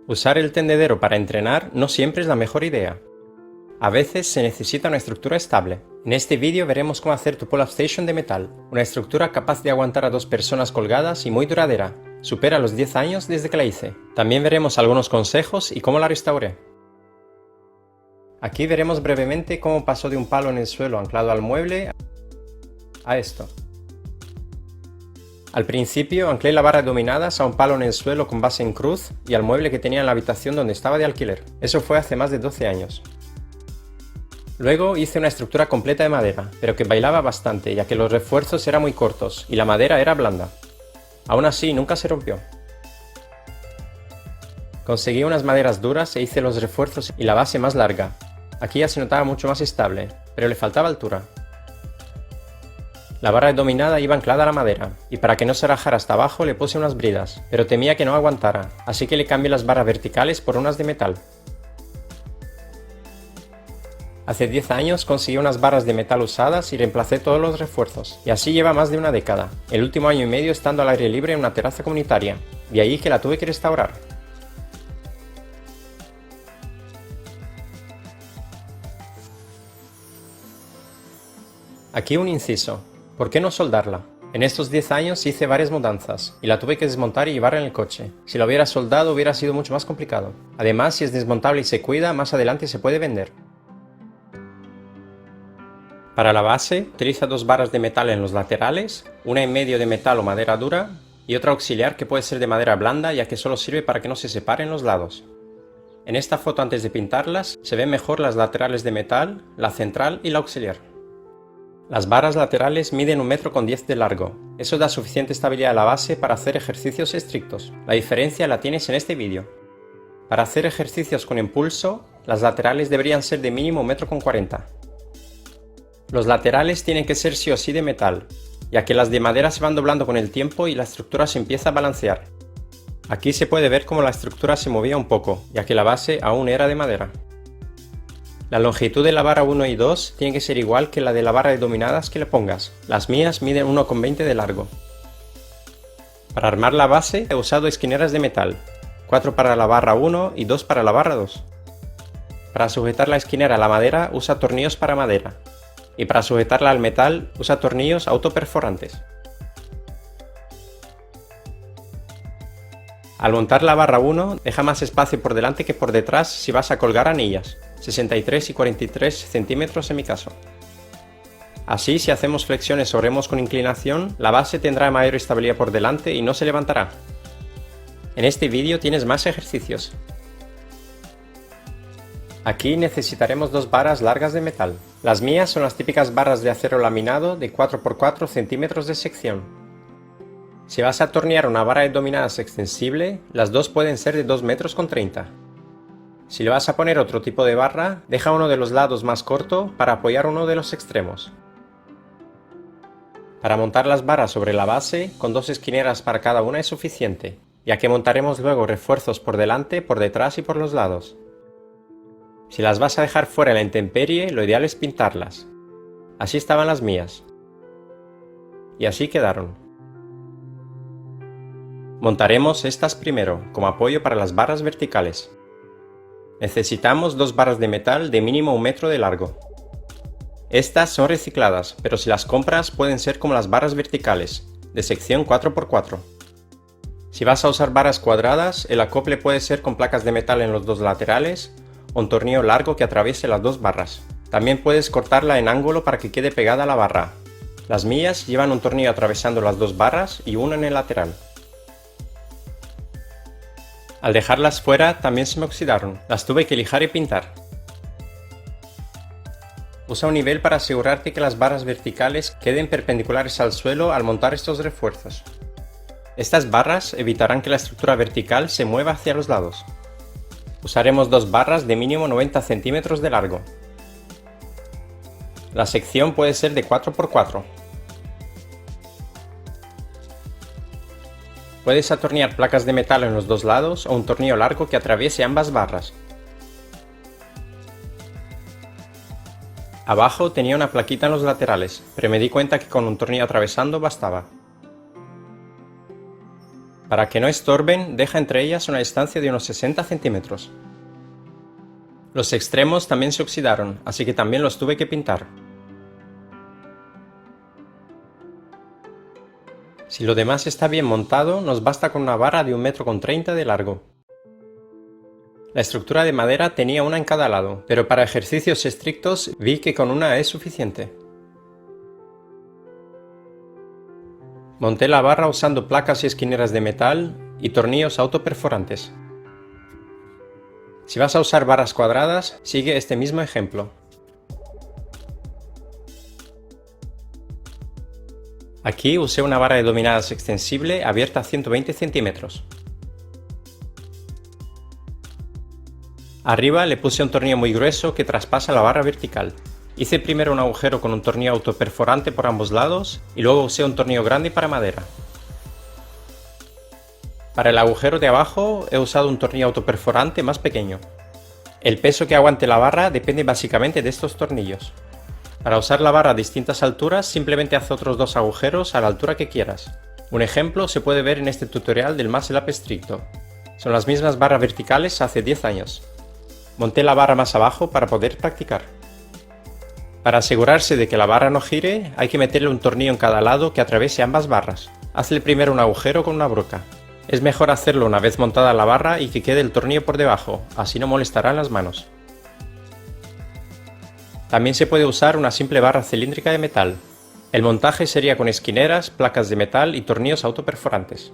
Usar el tendedero para entrenar no siempre es la mejor idea. A veces se necesita una estructura estable. En este vídeo veremos cómo hacer tu pull-up station de metal, una estructura capaz de aguantar a 2 personas colgadas y muy duradera. Supera los 10 años desde que la hice. También veremos algunos consejos y cómo la restauré. Aquí veremos brevemente cómo pasó de un palo en el suelo anclado al mueble a esto. Al principio anclé la barra de dominadas a un palo en el suelo con base en cruz y al mueble que tenía en la habitación donde estaba de alquiler. Eso fue hace más de 12 años. Luego hice una estructura completa de madera, pero que bailaba bastante ya que los refuerzos eran muy cortos y la madera era blanda. Aún así nunca se rompió. Conseguí unas maderas duras e hice los refuerzos y la base más larga. Aquí ya se notaba mucho más estable, pero le faltaba altura. La barra dominada iba anclada a la madera, y para que no se rajara hasta abajo le puse unas bridas, pero temía que no aguantara, así que le cambié las barras verticales por unas de metal. Hace 10 años conseguí unas barras de metal usadas y reemplacé todos los refuerzos, y así lleva más de una década, el último año y medio estando al aire libre en una terraza comunitaria, de ahí que la tuve que restaurar. Aquí un inciso. ¿Por qué no soldarla? En estos 10 años hice varias mudanzas, y la tuve que desmontar y llevarla en el coche. Si la hubiera soldado hubiera sido mucho más complicado. Además, si es desmontable y se cuida, más adelante se puede vender. Para la base, utiliza 2 barras de metal en los laterales, una en medio de metal o madera dura, y otra auxiliar que puede ser de madera blanda ya que solo sirve para que no se separen los lados. En esta foto antes de pintarlas, se ven mejor las laterales de metal, la central y la auxiliar. Las barras laterales miden 1,10 m de largo. Eso da suficiente estabilidad a la base para hacer ejercicios estrictos. La diferencia la tienes en este vídeo. Para hacer ejercicios con impulso, las laterales deberían ser de mínimo 1,40 m. Los laterales tienen que ser sí o sí de metal, ya que las de madera se van doblando con el tiempo y la estructura se empieza a balancear. Aquí se puede ver cómo la estructura se movía un poco, ya que la base aún era de madera. La longitud de la barra 1 y 2 tiene que ser igual que la de la barra de dominadas que le pongas. Las mías miden 1,20 de largo. Para armar la base he usado esquineras de metal, 4 para la barra 1 y 2 para la barra 2. Para sujetar la esquinera a la madera usa tornillos para madera, y para sujetarla al metal usa tornillos autoperforantes. Al montar la barra 1 deja más espacio por delante que por detrás si vas a colgar anillas, 63 y 43 centímetros en mi caso. Así, si hacemos flexiones o remos con inclinación, la base tendrá mayor estabilidad por delante y no se levantará. En este vídeo tienes más ejercicios. Aquí necesitaremos 2 barras largas de metal. Las mías son las típicas barras de acero laminado de 4 x 4 centímetros de sección. Si vas a atornillar una barra de dominadas extensible, las dos pueden ser de 2,30 m. Si le vas a poner otro tipo de barra, deja uno de los lados más corto para apoyar uno de los extremos. Para montar las barras sobre la base, con 2 esquineras para cada una es suficiente, ya que montaremos luego refuerzos por delante, por detrás y por los lados. Si las vas a dejar fuera en la intemperie, lo ideal es pintarlas. Así estaban las mías. Y así quedaron. Montaremos estas primero, como apoyo para las barras verticales. Necesitamos 2 barras de metal de mínimo 1 m de largo. Estas son recicladas, pero si las compras pueden ser como las barras verticales, de sección 4 x 4. Si vas a usar barras cuadradas, el acople puede ser con placas de metal en los 2 laterales, o un tornillo largo que atraviese las 2 barras. También puedes cortarla en ángulo para que quede pegada a la barra. Las mías llevan un tornillo atravesando las 2 barras y uno en el lateral. Al dejarlas fuera también se me oxidaron, las tuve que lijar y pintar. Usa un nivel para asegurarte que las barras verticales queden perpendiculares al suelo al montar estos refuerzos. Estas barras evitarán que la estructura vertical se mueva hacia los lados. Usaremos 2 barras de mínimo 90 centímetros de largo. La sección puede ser de 4 x 4. Puedes atornillar placas de metal en los 2 lados o un tornillo largo que atraviese ambas barras. Abajo tenía una plaquita en los laterales, pero me di cuenta que con un tornillo atravesando bastaba. Para que no estorben, deja entre ellas una distancia de unos 60 centímetros. Los extremos también se oxidaron, así que también los tuve que pintar. Si lo demás está bien montado, nos basta con una barra de 1,30 m de largo. La estructura de madera tenía una en cada lado, pero para ejercicios estrictos vi que con una es suficiente. Monté la barra usando placas y esquineras de metal y tornillos autoperforantes. Si vas a usar barras cuadradas, sigue este mismo ejemplo. Aquí usé una barra de dominadas extensible abierta a 120 centímetros. Arriba le puse un tornillo muy grueso que traspasa la barra vertical. Hice primero un agujero con un tornillo autoperforante por ambos lados y luego usé un tornillo grande para madera. Para el agujero de abajo he usado un tornillo autoperforante más pequeño. El peso que aguante la barra depende básicamente de estos tornillos. Para usar la barra a distintas alturas simplemente haz otros 2 agujeros a la altura que quieras. Un ejemplo se puede ver en este tutorial del Muscle Up estricto. Son las mismas barras verticales hace 10 años. Monté la barra más abajo para poder practicar. Para asegurarse de que la barra no gire, hay que meterle un tornillo en cada lado que atraviese ambas barras. Hazle primero un agujero con una broca. Es mejor hacerlo una vez montada la barra y que quede el tornillo por debajo, así no molestarán las manos. También se puede usar una simple barra cilíndrica de metal. El montaje sería con esquineras, placas de metal y tornillos autoperforantes.